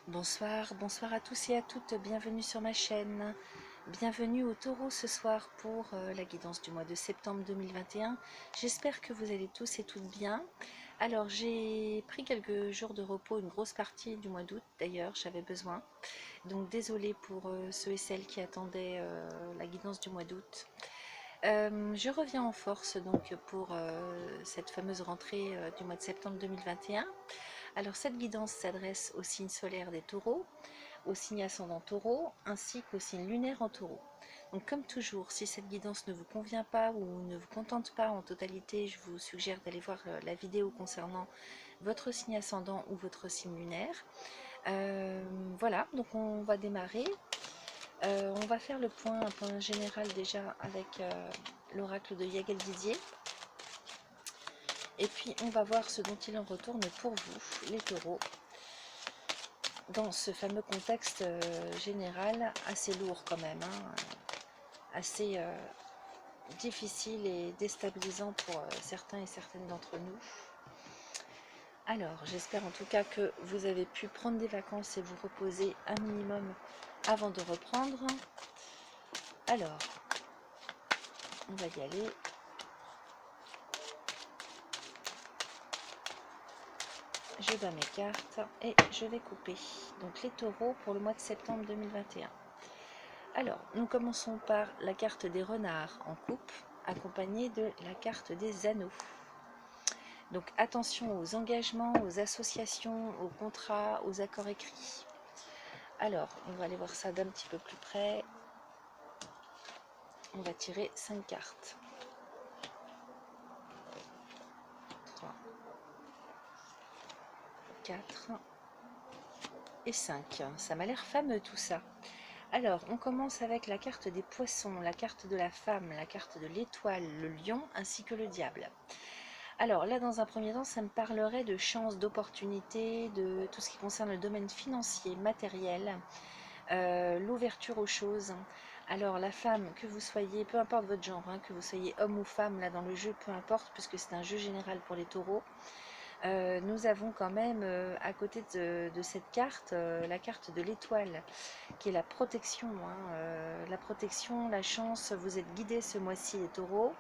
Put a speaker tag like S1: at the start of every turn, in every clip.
S1: Bonsoir, bonsoir à tous et à toutes, bienvenue sur ma chaîne. Bienvenue au Taureau ce soir pour la guidance du mois de septembre 2021. J'espère que vous allez tous et toutes bien. Alors j'ai pris quelques jours de repos, une grosse partie du mois d'août d'ailleurs, j'avais besoin. Donc désolée pour ceux et celles qui attendaient la guidance du mois d'août. Je reviens en force donc pour cette fameuse rentrée du mois de septembre 2021. Alors cette guidance s'adresse au signe solaire des taureaux, au signe ascendant taureau, ainsi qu'au signe lunaire en taureau. Donc comme toujours, si cette guidance ne vous convient pas ou ne vous contente pas en totalité, je vous suggère d'aller voir la vidéo concernant votre signe ascendant ou votre signe lunaire. Voilà, donc on va démarrer. On va faire le point, un point général déjà avec l'oracle de Yagel Didier. Et puis on va voir ce dont il en retourne pour vous, les taureaux, dans ce fameux contexte général assez lourd quand même, hein, assez difficile et déstabilisant pour certains et certaines d'entre nous. Alors, j'espère en tout cas que vous avez pu prendre des vacances et vous reposer un minimum avant de reprendre. Alors, on va y aller. Je bats mes cartes et je vais couper. Donc les taureaux pour le mois de septembre 2021. Alors, nous commençons par la carte des renards en coupe, accompagnée de la carte des anneaux. Donc attention aux engagements, aux associations, aux contrats, aux accords écrits. Alors, on va aller voir ça d'un petit peu plus près. On va tirer 5 cartes. 3, 4 et 5. Ça m'a l'air fameux tout ça. Alors, on commence avec la carte des poissons, la carte de la femme, la carte de l'étoile, le lion ainsi que le diable. Alors là, dans un premier temps, ça me parlerait de chances, d'opportunités, de tout ce qui concerne le domaine financier, matériel, l'ouverture aux choses. Alors la femme, que vous soyez, peu importe votre genre, hein, que vous soyez homme ou femme, là dans le jeu, peu importe, puisque c'est un jeu général pour les taureaux, nous avons quand même à côté de cette carte, la carte de l'étoile, qui est la protection, hein, la protection, la chance. Vous êtes guidés ce mois-ci les taureaux,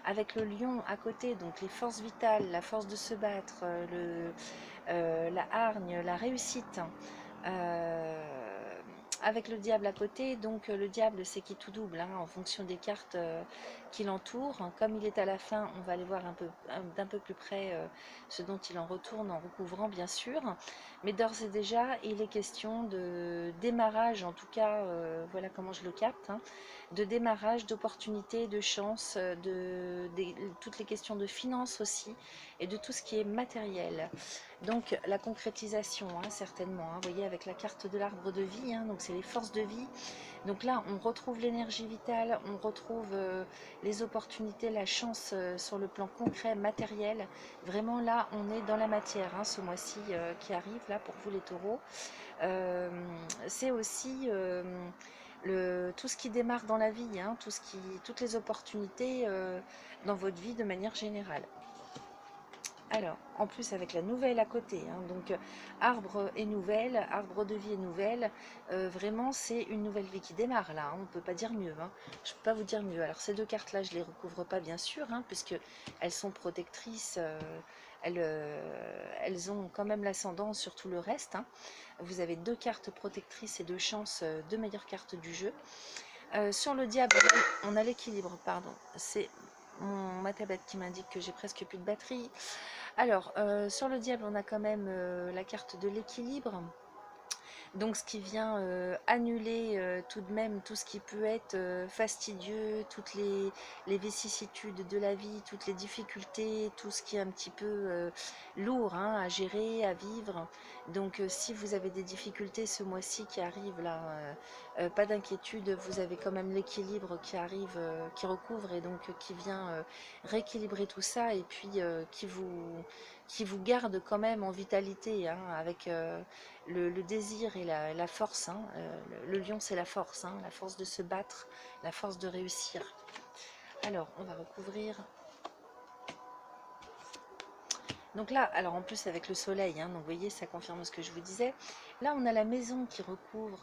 S1: avec le lion à côté, donc les forces vitales, la force de se battre, la hargne, la réussite. Avec le diable à côté, donc le diable c'est qui tout double, hein, en fonction des cartes qui l'entourent. Comme il est à la fin, on va aller voir d'un peu plus près ce dont il en retourne, en recouvrant bien sûr. Mais d'ores et déjà, il est question de démarrage, en tout cas, voilà comment je le capte, hein, de démarrage, d'opportunités, de chance, toutes les questions de finances aussi, et de tout ce qui est matériel. Donc la concrétisation, hein, certainement, hein, vous voyez avec la carte de l'arbre de vie, hein, donc c'est les forces de vie. Donc là, on retrouve l'énergie vitale, on retrouve les opportunités, la chance sur le plan concret, matériel. Vraiment là, on est dans la matière, hein, ce mois-ci qui arrive, là, pour vous les taureaux. C'est aussi tout ce qui démarre dans la vie, hein, toutes les opportunités dans votre vie de manière générale. Alors, en plus avec la nouvelle à côté, hein, donc arbre et nouvelle, arbre de vie et nouvelle, vraiment c'est une nouvelle vie qui démarre là, hein, on ne peut pas dire mieux, hein, je ne peux pas vous dire mieux. Alors ces deux cartes là je ne les recouvre pas bien sûr, hein, puisque elles sont protectrices, elles ont quand même l'ascendant sur tout le reste, hein. Vous avez deux cartes protectrices et deux chances, deux meilleures cartes du jeu. Sur le diable, on a l'équilibre, pardon, c'est ma tablette qui m'indique que j'ai presque plus de batterie. Alors, sur le diable, on a quand même la carte de l'équilibre. Donc ce qui vient annuler tout de même tout ce qui peut être fastidieux, toutes les vicissitudes de la vie, toutes les difficultés, tout ce qui est un petit peu lourd, hein, à gérer, à vivre. Donc si vous avez des difficultés ce mois-ci qui arrivent là, pas d'inquiétude, vous avez quand même l'équilibre qui arrive, qui recouvre et donc qui vient rééquilibrer tout ça et puis qui vous garde quand même en vitalité, hein, avec le désir et la force, hein. Le lion c'est la force, hein, la force de se battre, la force de réussir. Alors on va recouvrir Donc là, alors en plus avec le soleil, hein, donc vous voyez, ça confirme ce que je vous disais. Là, on a la maison qui recouvre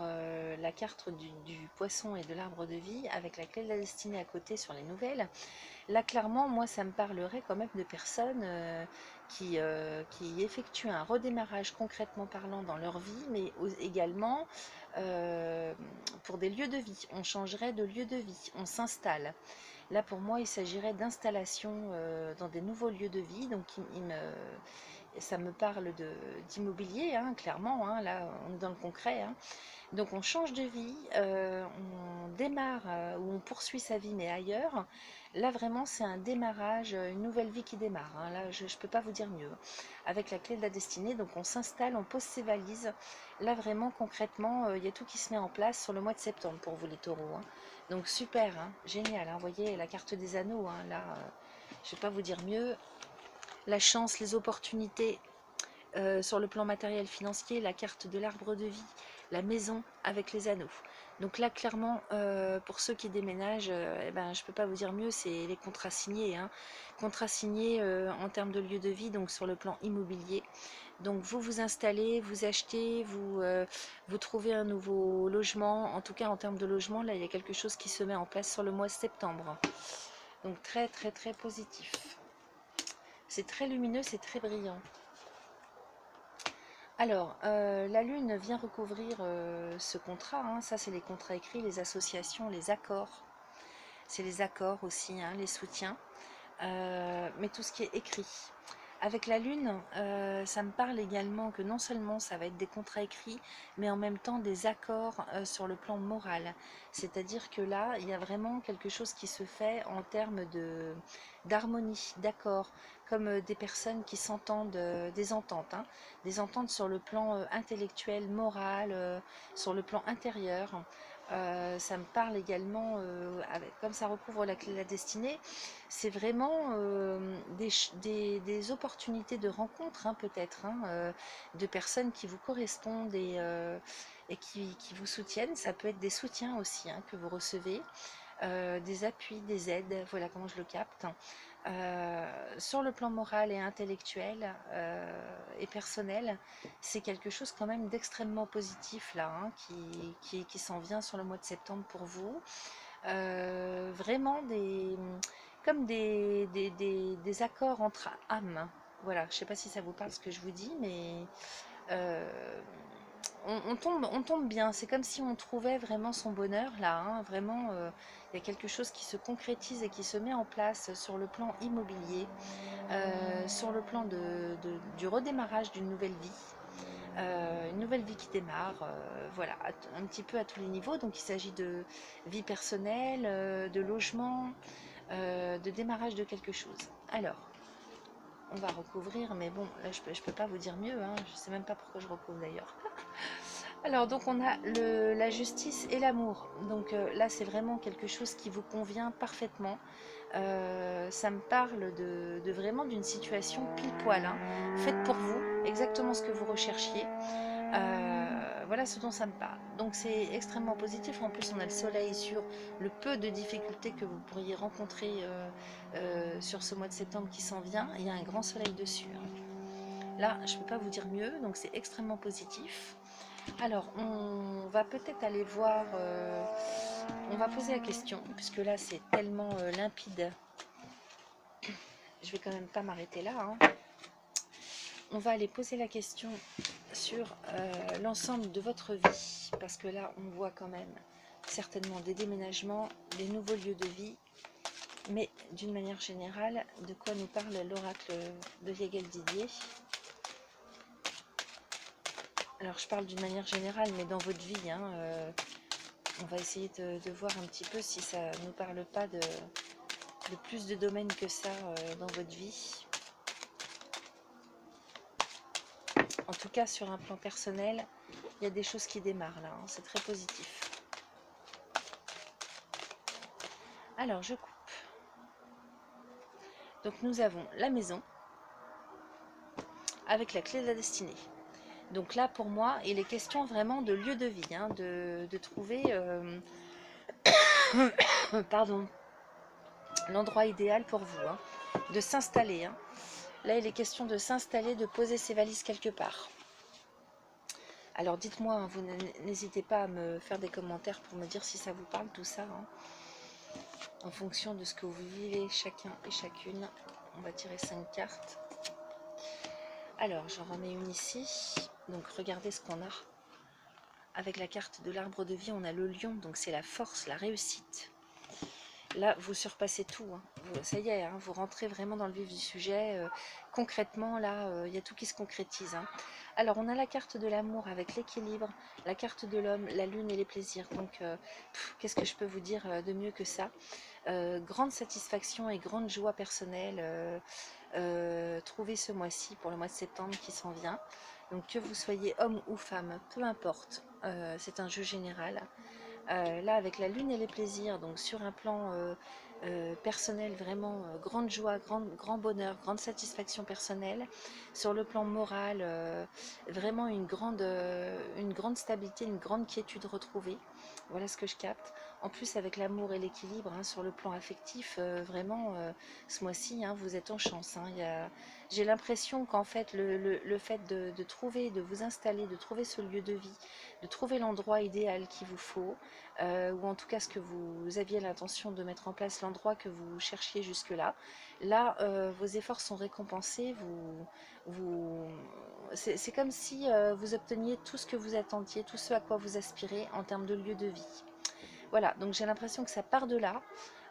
S1: la carte du poisson et de l'arbre de vie, avec la clé de la destinée à côté sur les nouvelles. Là, clairement, moi, ça me parlerait quand même de personnes qui effectuent un redémarrage concrètement parlant dans leur vie, mais également euh, pour des lieux de vie. On changerait de lieu de vie, on s'installe. Là, pour moi, il s'agirait d'installation dans des nouveaux lieux de vie. Donc, ça me parle d'immobilier, hein, clairement. Hein, là, on est dans le concret. Hein. Donc, on change de vie, on démarre ou on poursuit sa vie, mais ailleurs. Là, vraiment, c'est un démarrage, une nouvelle vie qui démarre. Hein. Là, je ne peux pas vous dire mieux. Avec la clé de la destinée, donc on s'installe, on pose ses valises. Là, vraiment, concrètement, il y a tout qui se met en place sur le mois de septembre pour vous, les taureaux. Hein. Donc super, hein, génial. Hein, vous voyez la carte des anneaux, hein, là, je ne vais pas vous dire mieux. La chance, les opportunités sur le plan matériel financier, la carte de l'arbre de vie, la maison avec les anneaux. Donc là, clairement, pour ceux qui déménagent, eh ben, je ne peux pas vous dire mieux, c'est les contrats signés. Hein. Contrats signés en termes de lieu de vie, donc sur le plan immobilier. Donc vous vous installez, vous achetez, vous trouvez un nouveau logement. En tout cas, en termes de logement, là, il y a quelque chose qui se met en place sur le mois de septembre. Donc très très très positif. C'est très lumineux, c'est très brillant. Alors, la Lune vient recouvrir ce contrat. Hein. Ça, c'est les contrats écrits, les associations, les accords. C'est les accords aussi, hein, les soutiens. Mais tout ce qui est écrit. Avec la Lune, ça me parle également que non seulement ça va être des contrats écrits, mais en même temps des accords sur le plan moral. C'est-à-dire que là, il y a vraiment quelque chose qui se fait en termes d'harmonie, d'accord, comme des personnes qui s'entendent, des ententes, hein, des ententes sur le plan intellectuel, moral, sur le plan intérieur. Ça me parle également, comme ça recouvre la clé de la destinée, c'est vraiment des opportunités de rencontre, hein, peut-être, hein, de personnes qui vous correspondent et qui vous soutiennent. Ça peut être des soutiens aussi, hein, que vous recevez, des appuis, des aides, voilà comment je le capte. Sur le plan moral et intellectuel et personnel, c'est quelque chose quand même d'extrêmement positif là, hein, qui s'en vient sur le mois de septembre pour vous. Vraiment comme des accords entre âmes. Voilà, je ne sais pas si ça vous parle ce que je vous dis, mais euh, on tombe bien. C'est comme si on trouvait vraiment son bonheur là. Hein. Vraiment, il y a quelque chose qui se concrétise et qui se met en place sur le plan immobilier, sur le plan du redémarrage d'une nouvelle vie. Une nouvelle vie qui démarre, voilà, un petit peu à tous les niveaux. Donc il s'agit de vie personnelle, de logement, de démarrage de quelque chose. Alors, on va recouvrir, mais bon, là je peux pas vous dire mieux, hein, je sais même pas pourquoi je recouvre d'ailleurs. Alors donc on a la justice et l'amour. Donc là c'est vraiment quelque chose qui vous convient parfaitement. Ça me parle vraiment d'une situation pile poil, hein, faite pour vous, exactement ce que vous recherchiez. Voilà ce dont ça me parle. Donc c'est extrêmement positif. En plus on a le soleil sur le peu de difficultés que vous pourriez rencontrer sur ce mois de septembre qui s'en vient. Il y a un grand soleil dessus. Hein. Là je ne peux pas vous dire mieux, donc c'est extrêmement positif. Alors, on va peut-être aller voir, on va poser la question, puisque là c'est tellement limpide, je vais quand même pas m'arrêter là. Hein. On va aller poser la question sur l'ensemble de votre vie, parce que là on voit quand même certainement des déménagements, des nouveaux lieux de vie, mais d'une manière générale, de quoi nous parle l'oracle de Hegel Didier. Alors je parle d'une manière générale, mais dans votre vie, hein, on va essayer de voir un petit peu si ça ne nous parle pas de plus de domaines que ça dans votre vie. En tout cas, sur un plan personnel, il y a des choses qui démarrent là. Hein, c'est très positif. Alors, je coupe. Donc, nous avons la maison avec la clé de la destinée. Donc là, pour moi, il est question vraiment de lieu de vie, hein, de trouver pardon, l'endroit idéal pour vous, hein, de s'installer. Hein. Là, il est question de s'installer, de poser ses valises quelque part. Alors dites-moi, hein, vous n'hésitez pas à me faire des commentaires pour me dire si ça vous parle tout ça, hein, en fonction de ce que vous vivez chacun et chacune. On va tirer 5 cartes. Alors, j'en remets une ici. Donc regardez ce qu'on a. Avec la carte de l'arbre de vie, on a le lion, donc c'est la force, la réussite. Là, vous surpassez tout. Hein. Ça y est, hein, vous rentrez vraiment dans le vif du sujet. Concrètement, là, il y a tout qui se concrétise. Hein. Alors, on a la carte de l'amour avec l'équilibre, la carte de l'homme, la lune et les plaisirs. Donc, qu'est-ce que je peux vous dire de mieux que ça? Grande satisfaction et grande joie personnelle trouvée ce mois-ci, pour le mois de septembre qui s'en vient. Donc, que vous soyez homme ou femme, peu importe, c'est un jeu général. Là, avec la lune et les plaisirs, donc sur un plan personnel, vraiment grande joie, grand bonheur, grande satisfaction personnelle. Sur le plan moral, vraiment une grande stabilité, une grande quiétude retrouvée. Voilà ce que je capte. En plus, avec l'amour et l'équilibre, hein, sur le plan affectif, vraiment, ce mois-ci, hein, vous êtes en chance. Hein, j'ai l'impression qu'en fait, le fait de trouver, de vous installer, de trouver ce lieu de vie, de trouver l'endroit idéal qu'il vous faut, ou en tout cas ce que vous aviez l'intention de mettre en place, l'endroit que vous cherchiez jusque-là. Là, vos efforts sont récompensés, c'est comme si vous obteniez tout ce que vous attendiez, tout ce à quoi vous aspirez en termes de lieu de vie. Voilà, donc j'ai l'impression que ça part de là.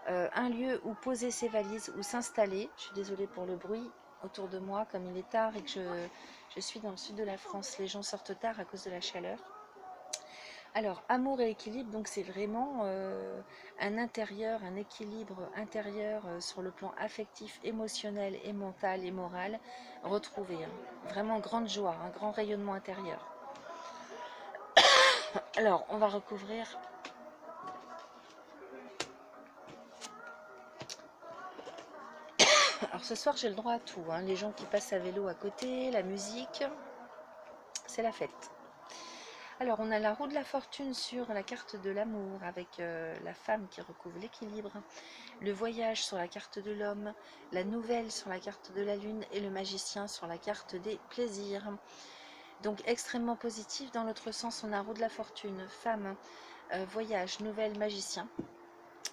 S1: Un lieu où poser ses valises, où s'installer. Je suis désolée pour le bruit autour de moi, comme il est tard et que je suis dans le sud de la France. Les gens sortent tard à cause de la chaleur. Alors, amour et équilibre, donc c'est vraiment un intérieur, un équilibre intérieur sur le plan affectif, émotionnel et mental et moral retrouvé. Hein. Vraiment grande joie, un grand rayonnement intérieur. Alors, on va recouvrir. Alors ce soir, j'ai le droit à tout. Hein. Les gens qui passent à vélo à côté, la musique, c'est la fête. Alors, on a la roue de la fortune sur la carte de l'amour avec la femme qui recouvre l'équilibre, le voyage sur la carte de l'homme, la nouvelle sur la carte de la lune et le magicien sur la carte des plaisirs. Donc, extrêmement positif. Dans l'autre sens, on a roue de la fortune, femme, voyage, nouvelle, magicien.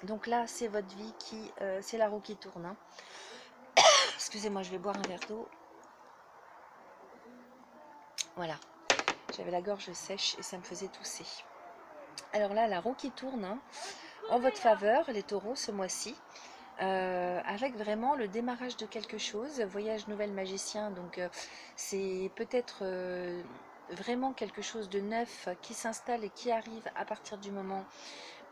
S1: Donc là, c'est votre vie c'est la roue qui tourne. Hein. Excusez-moi, je vais boire un verre d'eau. Voilà. J'avais la gorge sèche et ça me faisait tousser. Alors là, la roue qui tourne hein, en votre faveur, les taureaux, ce mois-ci, avec vraiment le démarrage de quelque chose. Voyage nouvelle magicien, donc c'est peut-être vraiment quelque chose de neuf qui s'installe et qui arrive à partir du moment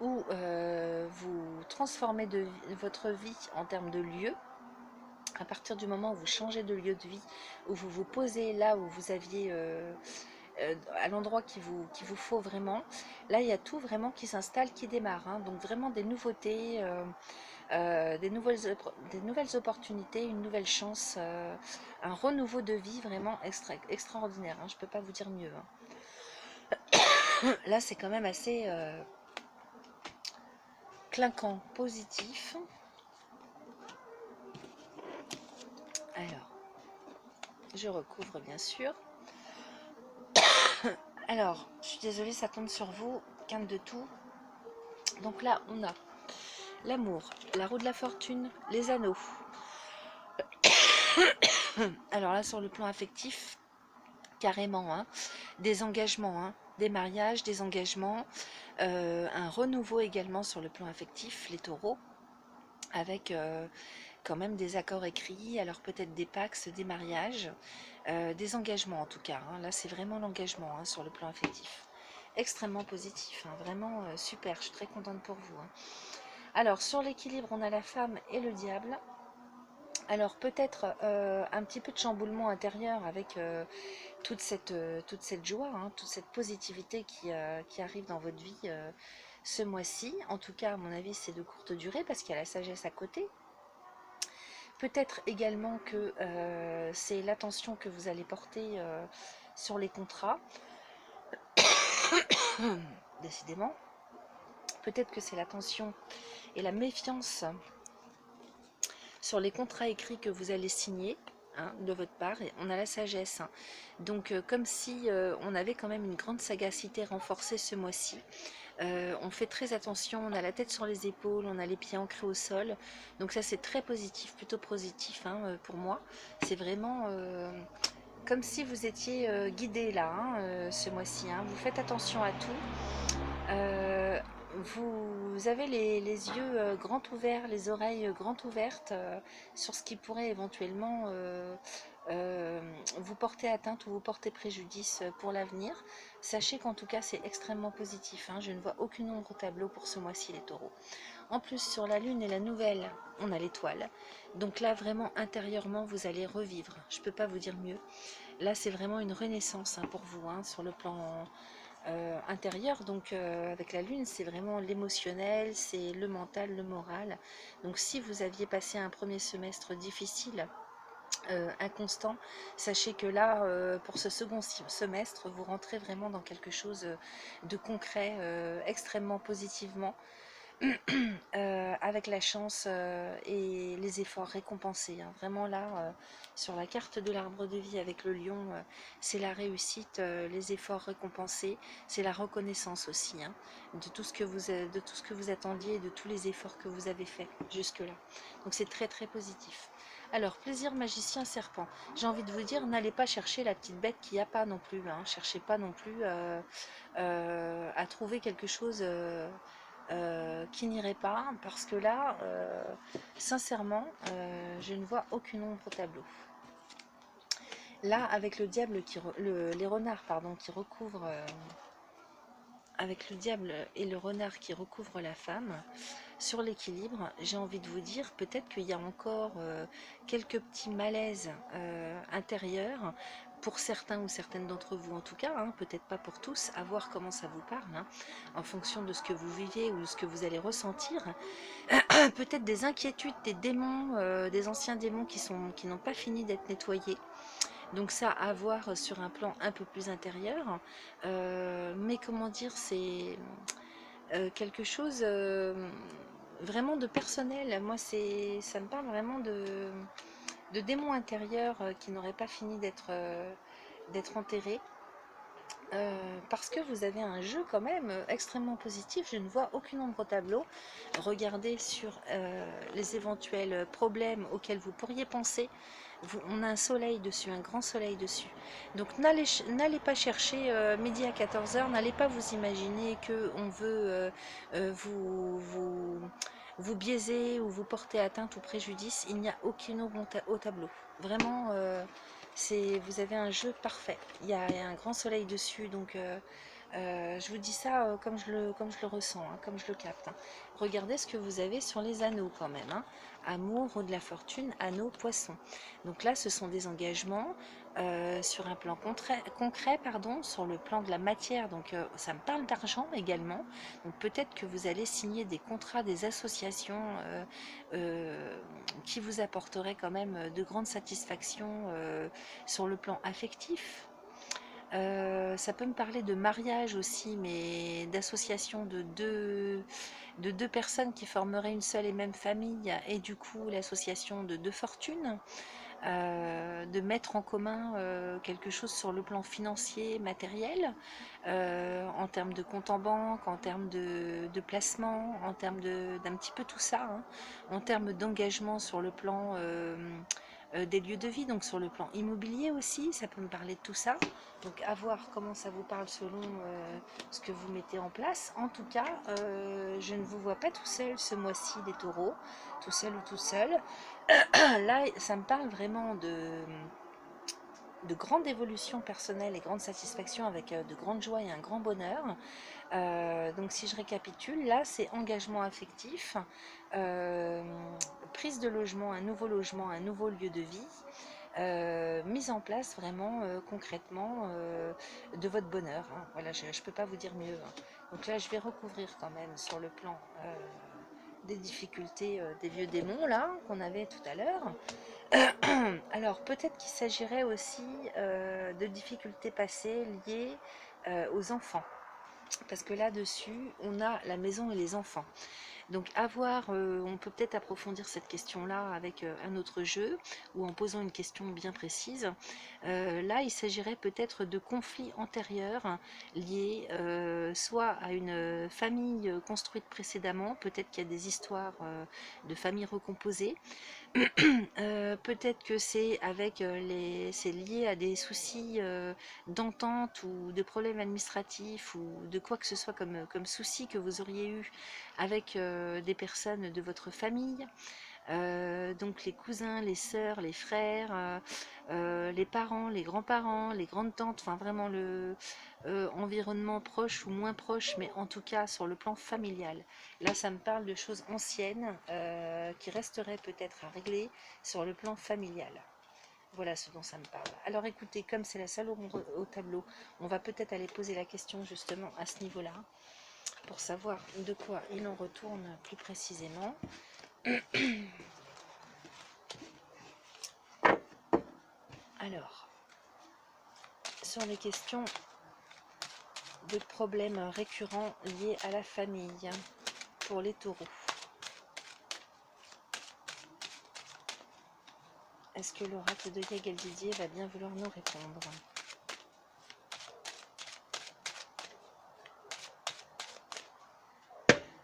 S1: où vous transformez votre vie en termes de lieu. À partir du moment où vous changez de lieu de vie, où vous vous posez là où vous aviez à l'endroit qu'il vous faut vraiment. Là, il y a tout vraiment qui s'installe, qui démarre. Hein. Donc vraiment des nouveautés, des nouvelles opportunités, une nouvelle chance, un renouveau de vie vraiment extraordinaire. Hein. Je ne peux pas vous dire mieux. Hein. Là, c'est quand même assez clinquant, positif. Alors, je recouvre bien sûr. Alors, je suis désolée, ça tombe sur vous, quinte de tout. Donc là, on a l'amour, la roue de la fortune, les anneaux. Alors là, sur le plan affectif, carrément, hein, des engagements, hein, des mariages, des engagements, un renouveau également sur le plan affectif, les taureaux, avec quand même des accords écrits, alors peut-être des pax, des mariages, des engagements en tout cas. Hein, là, c'est vraiment l'engagement hein, sur le plan affectif. Extrêmement positif, hein, vraiment super, je suis très contente pour vous. Hein. Alors, sur l'équilibre, on a la femme et le diable. Alors peut-être un petit peu de chamboulement intérieur avec toute cette joie, hein, toute cette positivité qui arrive dans votre vie ce mois-ci. En tout cas, à mon avis, c'est de courte durée parce qu'il y a la sagesse à côté. Peut-être également que c'est l'attention que vous allez porter sur les contrats. Décidément. Peut-être que c'est l'attention et la méfiance sur les contrats écrits que vous allez signer. hein, de votre part, et on a la sagesse, hein. Donc comme si on avait quand même une grande sagacité renforcée ce mois-ci. On fait très attention, on a la tête sur les épaules, on a les pieds ancrés au sol. Donc ça c'est très positif, plutôt positif, hein, pour moi. C'est vraiment comme si vous étiez guidé là, hein, ce mois-ci, hein. Vous faites attention à tout. Euh, vous avez les yeux grands ouverts, les oreilles grandes ouvertes sur ce qui pourrait éventuellement euh, vous porter atteinte ou vous porter préjudice pour l'avenir. Sachez qu'en tout cas c'est extrêmement positif, hein. Je ne vois aucune ombre au tableau pour ce mois-ci les taureaux. En plus sur la lune et la nouvelle, on a l'étoile. Donc là vraiment intérieurement vous allez revivre. Je ne peux pas vous dire mieux. Là c'est vraiment une renaissance, hein, pour vous, hein, sur le plan intérieur. Donc avec la lune c'est vraiment l'émotionnel, c'est le mental, le moral. Donc si vous aviez passé un premier semestre difficile, inconstant, sachez que là pour ce second semestre vous rentrez vraiment dans quelque chose de concret, extrêmement positivement, avec la chance et les efforts récompensés, hein. Vraiment là, sur la carte de l'arbre de vie avec le lion, c'est la réussite, les efforts récompensés, c'est la reconnaissance aussi, hein, de tout ce que vous attendiez et de tous les efforts que vous avez faits jusque-là. Donc c'est très très positif. Alors, plaisir magicien serpent. J'ai envie de vous dire, n'allez pas chercher la petite bête qu'il n'y a pas non plus, hein. Cherchez pas non plus à trouver quelque chose qui n'irait pas, parce que là, sincèrement, je ne vois aucune ombre au tableau. Là, avec le diable les renards, pardon, qui recouvrent, avec le diable et le renard qui recouvrent la femme, sur l'équilibre, j'ai envie de vous dire, peut-être qu'il y a encore quelques petits malaises intérieurs, pour certains ou certaines d'entre vous en tout cas, hein, peut-être pas pour tous, à voir comment ça vous parle, hein, en fonction de ce que vous vivez ou de ce que vous allez ressentir. Peut-être des inquiétudes, des démons, des anciens démons qui n'ont pas fini d'être nettoyés. Donc ça, à voir sur un plan un peu plus intérieur. Mais comment dire, c'est quelque chose vraiment de personnel. Moi, ça me parle vraiment de démons intérieurs qui n'auraient pas fini d'être enterrés. Parce que vous avez un jeu quand même extrêmement positif, je ne vois aucune ombre au tableau. Regardez sur les éventuels problèmes auxquels vous pourriez penser. On a un soleil dessus, un grand soleil dessus. Donc n'allez pas chercher midi à 14 heures, n'allez pas vous imaginer qu'on veut vous biaiser ou vous porter atteinte ou préjudice. Il n'y a aucune ombre au tableau. Vraiment, vous avez un jeu parfait. Il y a un grand soleil dessus, donc je vous dis ça comme je le ressens, hein, comme je le capte, hein. Regardez ce que vous avez sur les anneaux quand même, hein. Amour, roue de la fortune, anneaux, poisson. Donc là, ce sont des engagements sur un plan concret, pardon, sur le plan de la matière. Donc ça me parle d'argent également. Donc peut-être que vous allez signer des contrats, des associations qui vous apporteraient quand même de grandes satisfactions sur le plan affectif. Ça peut me parler de mariage aussi, mais d'association de deux personnes qui formeraient une seule et même famille, et du coup l'association de deux fortunes, de mettre en commun quelque chose sur le plan financier, matériel, en termes de compte en banque, en termes de placement, en termes d'un petit peu tout ça, hein, en termes d'engagement sur le plan des lieux de vie, donc sur le plan immobilier aussi, ça peut me parler de tout ça. Donc à voir comment ça vous parle selon ce que vous mettez en place. En tout cas, je ne vous vois pas tout seul ce mois-ci des taureaux, tout seul ou tout seul. Là, ça me parle vraiment de grande évolution personnelle et grande satisfaction avec de grandes joies et un grand bonheur. Donc si je récapitule, là c'est engagement affectif, euh, prise de logement, un nouveau lieu de vie, mise en place vraiment concrètement de votre bonheur, hein. Voilà, je ne peux pas vous dire mieux, hein. Donc là je vais recouvrir quand même sur le plan des difficultés des vieux démons là qu'on avait tout à l'heure. Alors peut-être qu'il s'agirait aussi de difficultés passées liées aux enfants, parce que là-dessus, on a la maison et les enfants. Donc à voir, on peut peut-être approfondir cette question-là avec un autre jeu ou en posant une question bien précise. Là, il s'agirait peut-être de conflits antérieurs liés soit à une famille construite précédemment, peut-être qu'il y a des histoires de familles recomposées, peut-être que c'est avec c'est lié à des soucis d'entente ou de problèmes administratifs ou de quoi que ce soit comme souci que vous auriez eu avec des personnes de votre famille. Donc les cousins, les sœurs, les frères, les parents, les grands-parents, les grandes-tantes, enfin vraiment le environnement proche ou moins proche, mais en tout cas sur le plan familial. Là, ça me parle de choses anciennes qui resteraient peut-être à régler sur le plan familial. Voilà ce dont ça me parle. Alors écoutez, comme c'est la seule au tableau, on va peut-être aller poser la question justement à ce niveau-là, pour savoir de quoi il en retourne plus précisément. Alors, sur les questions de problèmes récurrents liés à la famille pour les taureaux. Est-ce que l'oracle de Yael Didier va bien vouloir nous répondre?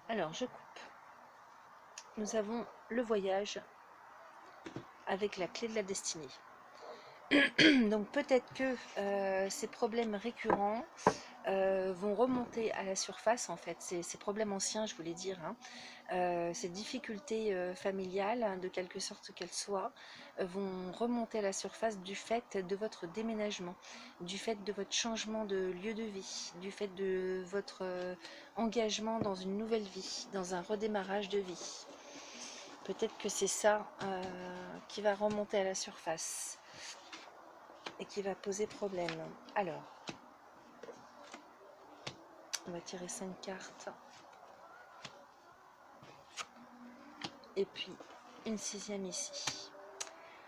S1: Alors, je coupe. Nous avons le voyage avec la clé de la destinée. Donc peut-être que ces problèmes récurrents vont remonter à la surface, en fait, ces problèmes anciens, je voulais dire, hein, ces difficultés familiales, hein, de quelque sorte qu'elles soient, vont remonter à la surface du fait de votre déménagement, du fait de votre changement de lieu de vie, du fait de votre engagement dans une nouvelle vie, dans un redémarrage de vie. Peut-être que c'est ça qui va remonter à la surface et qui va poser problème. Alors, on va tirer 5 cartes. Et puis, une 6e ici.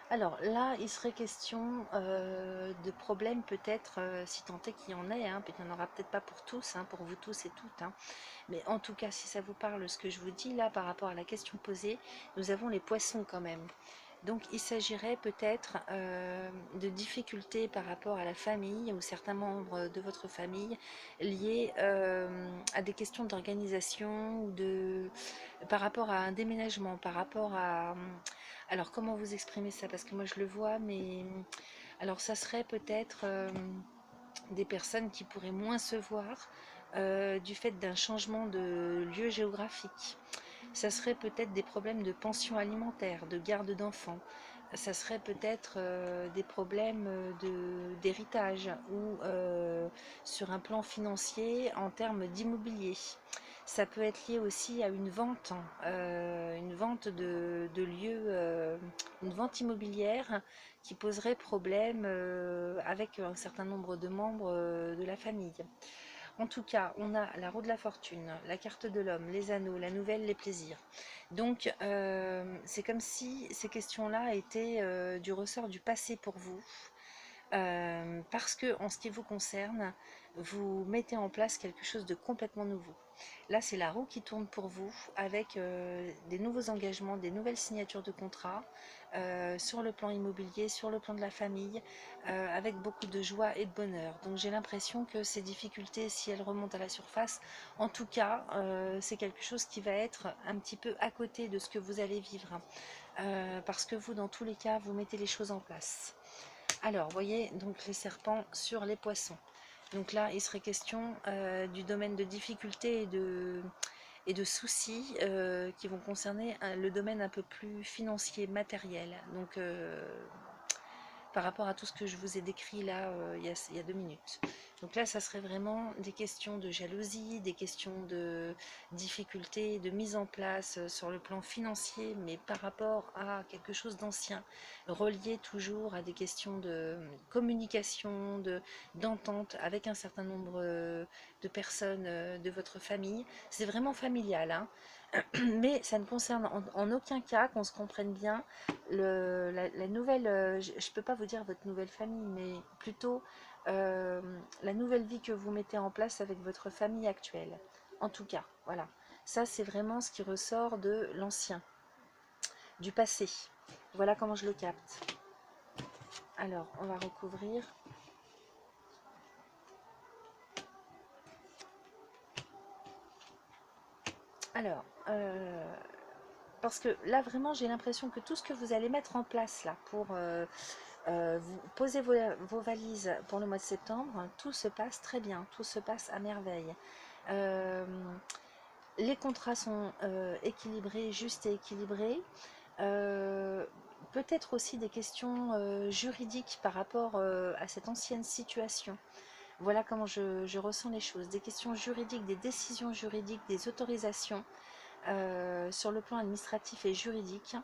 S1: Alors là, il serait question de problèmes peut-être, si tant est qu'il y en ait, hein, il n'y en aura peut-être pas pour tous, hein, pour vous tous et toutes, hein. Mais en tout cas, si ça vous parle, ce que je vous dis là par rapport à la question posée, nous avons les poissons quand même. Donc il s'agirait peut-être de difficultés par rapport à la famille ou certains membres de votre famille liés à des questions d'organisation ou par rapport à un déménagement, par rapport à... Alors comment vous exprimez ça? Parce que moi je le vois, mais alors ça serait peut-être des personnes qui pourraient moins se voir du fait d'un changement de lieu géographique. Ça serait peut-être des problèmes de pension alimentaire, de garde d'enfants. Ça serait peut-être des problèmes d'héritage ou sur un plan financier en termes d'immobilier. Ça peut être lié aussi à une vente de lieux, une vente immobilière qui poserait problème avec un certain nombre de membres de la famille. En tout cas, on a la roue de la fortune, la carte de l'homme, les anneaux, la nouvelle, les plaisirs. Donc, c'est comme si ces questions-là étaient du ressort du passé pour vous. Parce que, en ce qui vous concerne, vous mettez en place quelque chose de complètement nouveau. Là, c'est la roue qui tourne pour vous avec des nouveaux engagements, des nouvelles signatures de contrats sur le plan immobilier, sur le plan de la famille, avec beaucoup de joie et de bonheur. Donc j'ai l'impression que ces difficultés, si elles remontent à la surface, en tout cas, c'est quelque chose qui va être un petit peu à côté de ce que vous allez vivre. Parce que vous, dans tous les cas, vous mettez les choses en place. Alors, vous voyez, donc les serpents sur les poissons. Donc là, il serait question du domaine de difficulté et de soucis qui vont concerner le domaine un peu plus financier, matériel. Donc, par rapport à tout ce que je vous ai décrit là il y a 2 minutes. Donc là, ça serait vraiment des questions de jalousie, des questions de difficultés, de mise en place sur le plan financier, mais par rapport à quelque chose d'ancien, relié toujours à des questions de communication, d'entente avec un certain nombre de personnes de votre famille. C'est vraiment familial, hein. Mais ça ne concerne en aucun cas, qu'on se comprenne bien, la nouvelle, je ne peux pas vous dire votre nouvelle famille, mais plutôt la nouvelle vie que vous mettez en place avec votre famille actuelle. En tout cas, voilà. Ça, c'est vraiment ce qui ressort de l'ancien, du passé. Voilà comment je le capte. Alors, on va recouvrir. Alors, parce que là, vraiment, j'ai l'impression que tout ce que vous allez mettre en place là pour vous poser vos valises pour le mois de septembre, tout se passe très bien, tout se passe à merveille. Euh, les contrats sont équilibrés, justes et équilibrés. Euh, Peut-être aussi des questions juridiques par rapport à cette ancienne situation. Voilà comment je ressens les choses. Des questions juridiques, des décisions juridiques, des autorisations sur le plan administratif et juridique.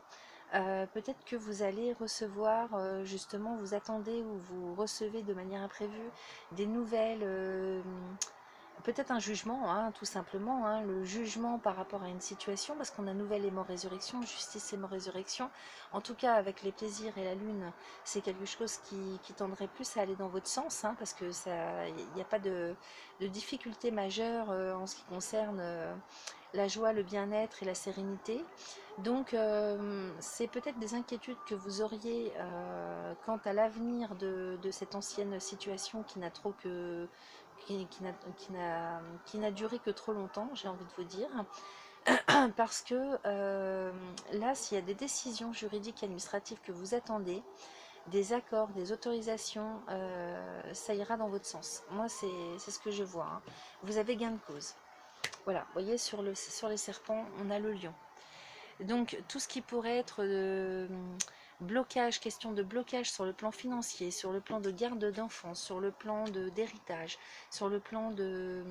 S1: Peut-être que vous allez recevoir, justement, vous attendez ou vous recevez de manière imprévue des nouvelles, peut-être un jugement, hein, tout simplement, hein, le jugement par rapport à une situation, parce qu'on a nouvelle et mort résurrection, justice et mort résurrection. En tout cas, avec les plaisirs et la lune, c'est quelque chose qui tendrait plus à aller dans votre sens, hein, parce que ça, il n'y a pas de difficulté majeure en ce qui concerne la joie, le bien-être et la sérénité. Donc, c'est peut-être des inquiétudes que vous auriez quant à l'avenir de cette ancienne situation qui n'a trop que qui n'a duré que trop longtemps, j'ai envie de vous dire, parce que là, s'il y a des décisions juridiques et administratives que vous attendez, des accords, des autorisations, ça ira dans votre sens. Moi, c'est ce que je vois, hein. Vous avez gain de cause. Voilà, vous voyez, sur les serpents, on a le lion. Donc, tout ce qui pourrait être blocage, question de blocage sur le plan financier, sur le plan de garde d'enfants, sur le plan d'héritage, sur le plan de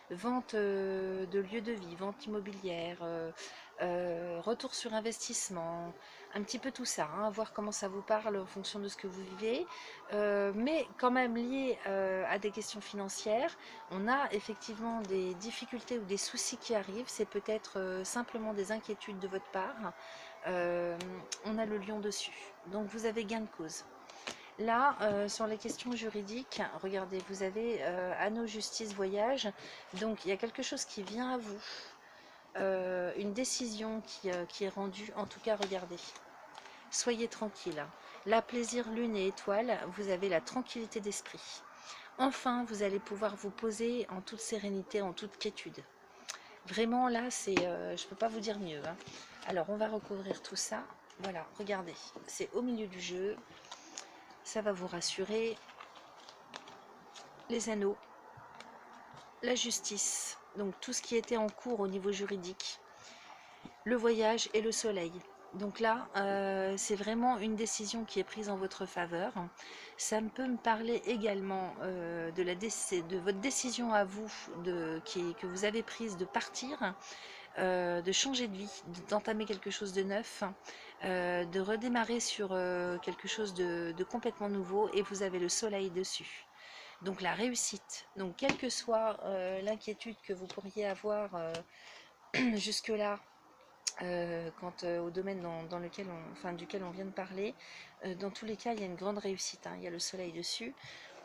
S1: vente de lieux de vie, vente immobilière, retour sur investissement, un petit peu tout ça, hein, voir comment ça vous parle en fonction de ce que vous vivez, mais quand même lié à des questions financières. On a effectivement des difficultés ou des soucis qui arrivent, c'est peut-être simplement des inquiétudes de votre part. Euh, on a le lion dessus, donc vous avez gain de cause. Là, sur les questions juridiques, regardez, vous avez anneau, justice, voyage, donc il y a quelque chose qui vient à vous, une décision qui est rendue, en tout cas, regardez, soyez tranquille. Là, plaisir, lune et étoile, vous avez la tranquillité d'esprit. Enfin, vous allez pouvoir vous poser en toute sérénité, en toute quiétude. Vraiment, là, je ne peux pas vous dire mieux, hein. Alors, on va recouvrir tout ça. Voilà, regardez, c'est au milieu du jeu. Ça va vous rassurer. Les anneaux, la justice, donc tout ce qui était en cours au niveau juridique, le voyage et le soleil. Donc là, c'est vraiment une décision qui est prise en votre faveur. Ça peut me parler également de votre décision à vous que vous avez prise de partir, de changer de vie, d'entamer quelque chose de neuf, de redémarrer sur quelque chose de complètement nouveau, et vous avez le soleil dessus. Donc la réussite. Donc quelle que soit l'inquiétude que vous pourriez avoir jusque-là, quant au domaine duquel on vient de parler, dans tous les cas, il y a une grande réussite, hein. Il y a le soleil dessus.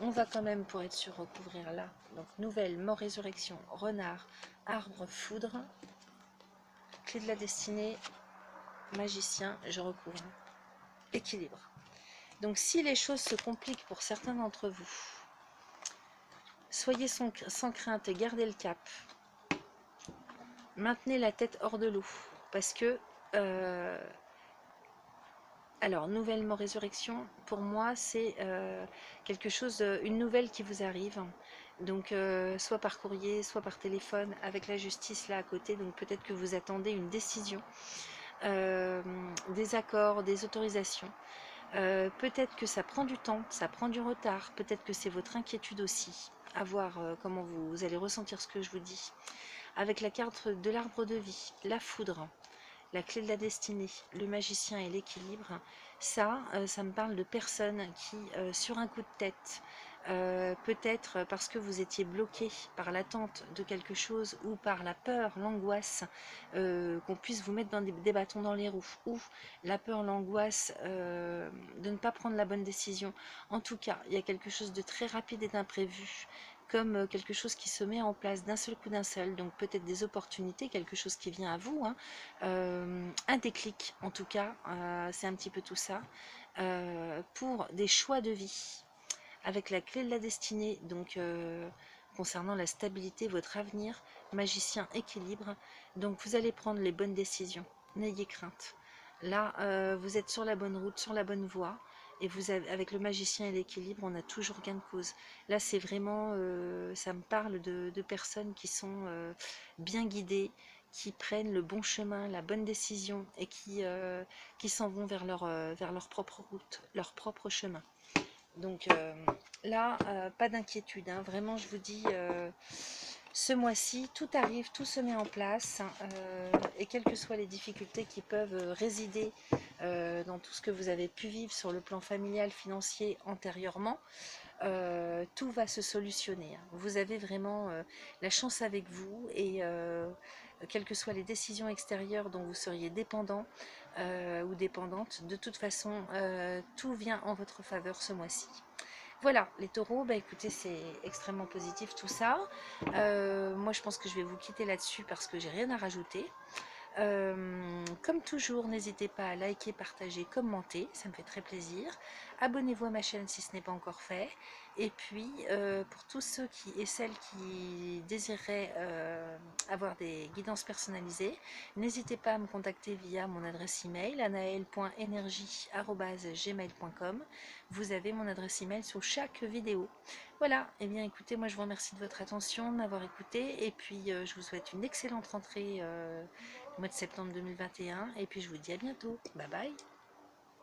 S1: On va quand même, pour être sûr, recouvrir là. Donc nouvelle, mort, résurrection, renard, arbre, foudre, clé de la destinée, magicien, je recouvre. Équilibre. Donc si les choses se compliquent pour certains d'entre vous, soyez sans crainte et gardez le cap. Maintenez la tête hors de l'eau, parce que alors, nouvellement résurrection, pour moi, c'est quelque chose, une nouvelle qui vous arrive. Donc, soit par courrier, soit par téléphone, avec la justice là à côté. Donc, peut-être que vous attendez une décision, des accords, des autorisations. Peut-être que ça prend du temps, ça prend du retard. Peut-être que c'est votre inquiétude aussi. À voir comment vous allez ressentir ce que je vous dis. Avec la carte de l'arbre de vie, la foudre, la clé de la destinée, le magicien et l'équilibre, ça me parle de personnes qui, sur un coup de tête, peut-être parce que vous étiez bloqué par l'attente de quelque chose ou par la peur, l'angoisse, qu'on puisse vous mettre dans des bâtons dans les roues, ou la peur, l'angoisse de ne pas prendre la bonne décision. En tout cas, il y a quelque chose de très rapide et d'imprévu comme quelque chose qui se met en place d'un seul coup, d'un seul. Donc peut-être des opportunités, quelque chose qui vient à vous, hein. Un déclic en tout cas, c'est un petit peu tout ça, pour des choix de vie avec la clé de la destinée, donc concernant la stabilité, votre avenir, magicien, équilibre. Donc vous allez prendre les bonnes décisions, n'ayez crainte. Là, vous êtes sur la bonne route, sur la bonne voie, et vous avez, avec le magicien et l'équilibre, on a toujours gain de cause. Là, c'est vraiment, ça me parle de personnes qui sont bien guidées, qui prennent le bon chemin, la bonne décision, et qui s'en vont vers leur propre route, leur propre chemin. Donc là, pas d'inquiétude, hein. Vraiment, je vous dis, ce mois-ci, tout arrive, tout se met en place, hein, et quelles que soient les difficultés qui peuvent résider dans tout ce que vous avez pu vivre sur le plan familial, financier antérieurement, tout va se solutionner, hein. Vous avez vraiment la chance avec vous et quelles que soient les décisions extérieures dont vous seriez dépendant ou dépendante, de toute façon, tout vient en votre faveur ce mois-ci. Voilà, les taureaux, bah écoutez, c'est extrêmement positif tout ça. Moi, je pense que je vais vous quitter là-dessus parce que j'ai rien à rajouter. Comme toujours, n'hésitez pas à liker, partager, commenter, ça me fait très plaisir. Abonnez-vous à ma chaîne si ce n'est pas encore fait. Et puis, pour tous ceux qui et celles qui désireraient avoir des guidances personnalisées, n'hésitez pas à me contacter via mon adresse email anaël.energie@gmail.com. Vous avez mon adresse email sous chaque vidéo. Voilà, et bien écoutez, moi je vous remercie de votre attention, de m'avoir écouté, et puis je vous souhaite une excellente rentrée mois de septembre 2021 et puis je vous dis à bientôt. Bye bye.